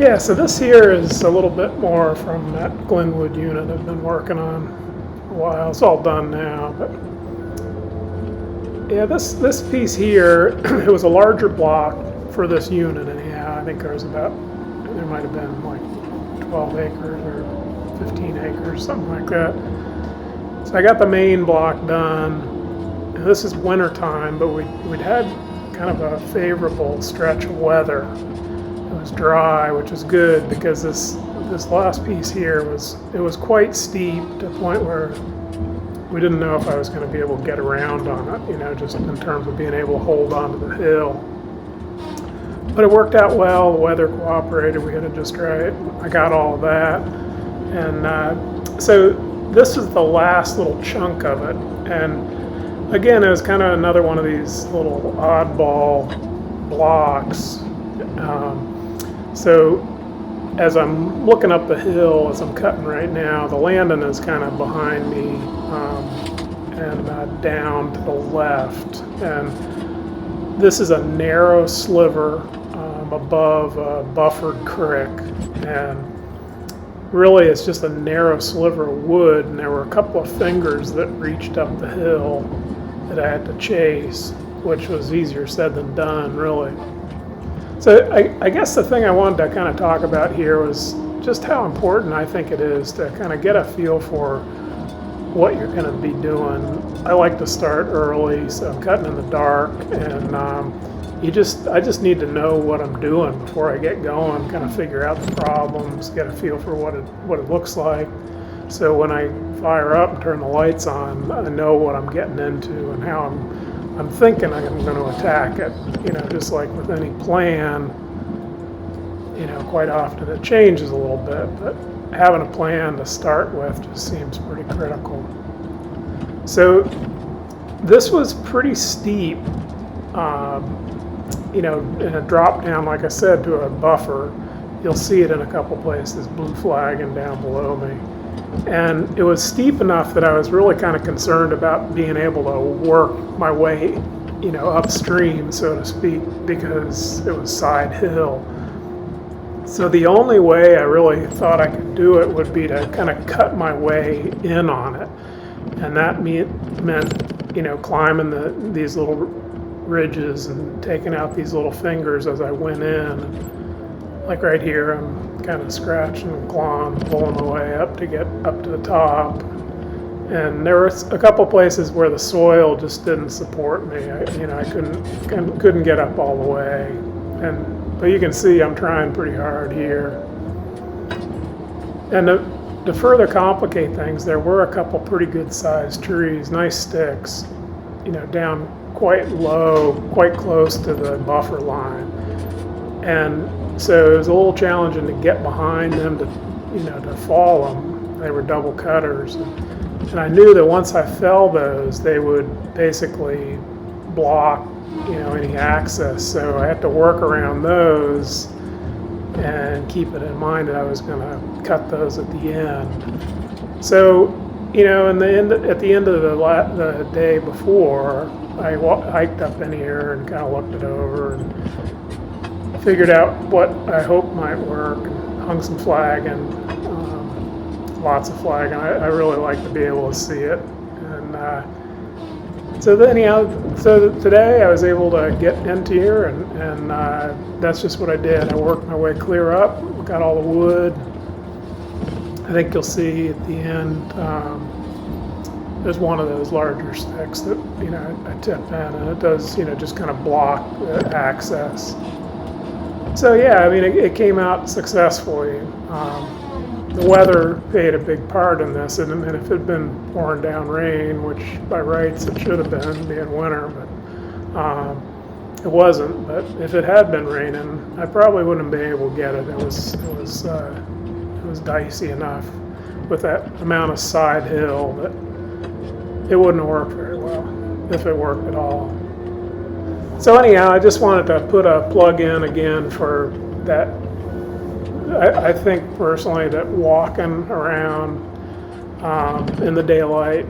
Yeah, so this here is a little bit more from that Glenwood unit I've been working on a while. It's all done now, but yeah, this piece here, it was a larger block for this unit anyhow. I think there might have been like 12 acres or 15 acres, something like that. So I got the main block done. And this is winter time, but we'd had kind of a favorable stretch of weather. It was dry, which is good because this last piece here was quite steep to the point where we didn't know if I was going to be able to get around on it, just in terms of being able to hold onto the hill. But it worked out well. The weather cooperated. We had it just right. I got all of that, and so this is the last little chunk of it. And again, it was kind of another one of these little oddball blocks. So as I'm looking up the hill, as I'm cutting right now, the landing is kind of behind me and down to the left. And this is a narrow sliver above a buffered creek. And really it's just a narrow sliver of wood. And there were a couple of fingers that reached up the hill that I had to chase, which was easier said than done, really. So I guess the thing I wanted to kind of talk about here was just how important I think it is to kind of get a feel for what you're going to be doing. I like to start early, so I'm cutting in the dark, and I just need to know what I'm doing before I get going, kind of figure out the problems, get a feel for what it looks like. So when I fire up and turn the lights on, I know what I'm getting into and how I'm thinking I'm going to attack it. Just like with any plan, quite often it changes a little bit, but having a plan to start with just seems pretty critical. So this was pretty steep, in a drop down, like I said, to a buffer. You'll see it in a couple places, blue flagging down below me. And it was steep enough that I was really kind of concerned about being able to work my way, upstream, so to speak, because it was side hill. So the only way I really thought I could do it would be to kind of cut my way in on it. And that meant, climbing these little ridges and taking out these little fingers as I went in. Like right here, I'm kind of scratching and clawing, pulling my way up to get up to the top. And there were a couple places where the soil just didn't support me. I couldn't get up all the way. But you can see I'm trying pretty hard here. And to further complicate things, there were a couple pretty good sized trees, nice sticks, down quite low, quite close to the buffer line. And so it was a little challenging to get behind them to fall them. They were double cutters. And I knew that once I fell those, they would basically block, any access. So I had to work around those and keep it in mind that I was going to cut those at the end. So, at the end of the day before, I hiked up in here and kind of looked it over and figured out what I hoped might work, and hung some flagging, lots of flagging. I really like to be able to see it. And so today I was able to get into here, and that's just what I did. I worked my way clear up, got all the wood. I think you'll see at the end, there's one of those larger sticks that, I tip in, and it does, just kind of block the access. So yeah, it came out successfully. The weather played a big part in this, and if it had been pouring down rain, which by rights it should have been, being winter, but it wasn't. But if it had been raining, I probably wouldn't have been able to get it. It was dicey enough with that amount of side hill that it wouldn't have worked very well, if it worked at all. So anyhow, I just wanted to put a plug in again for that. I think personally that walking around in the daylight,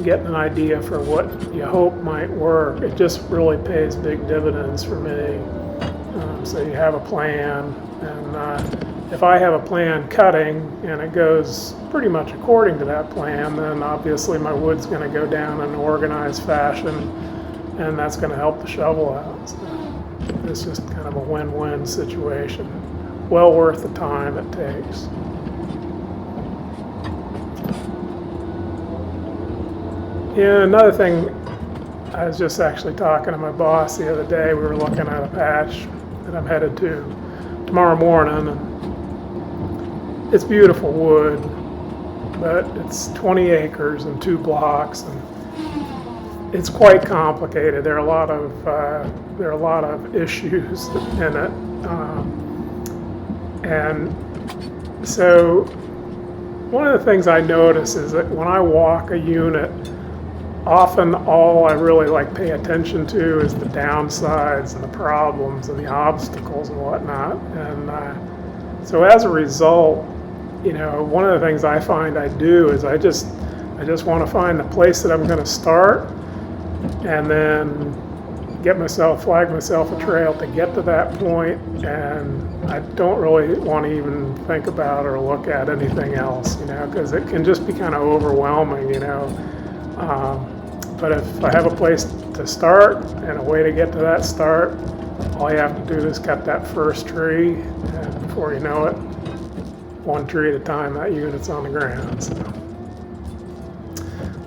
getting an idea for what you hope might work, it just really pays big dividends for me. So you have a plan, and if I have a plan cutting and it goes pretty much according to that plan, then obviously my wood's going to go down in an organized fashion, and that's going to help the shovel out. So it's just kind of a win-win situation. Well worth the time it takes. Yeah, another thing, I was just actually talking to my boss the other day. We were looking at a patch that I'm headed to tomorrow morning, and it's beautiful wood, but it's 20 acres and 2 blocks, and it's quite complicated. There are a lot of issues in it, and so one of the things I notice is that when I walk a unit, often all I really pay attention to is the downsides and the problems and the obstacles and whatnot. And so as a result, one of the things I find I do is I just want to find the place that I'm going to start, and then flag myself a trail to get to that point, and I don't really want to even think about or look at anything else, because it can just be kind of overwhelming, but if I have a place to start and a way to get to that start, all you have to do is cut that first tree, and before you know it, one tree at a time, that unit's on the ground. So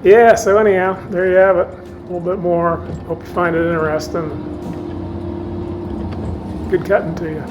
yeah, so anyhow, there you have it. A little bit more. Hope you find it interesting. Good cutting to you.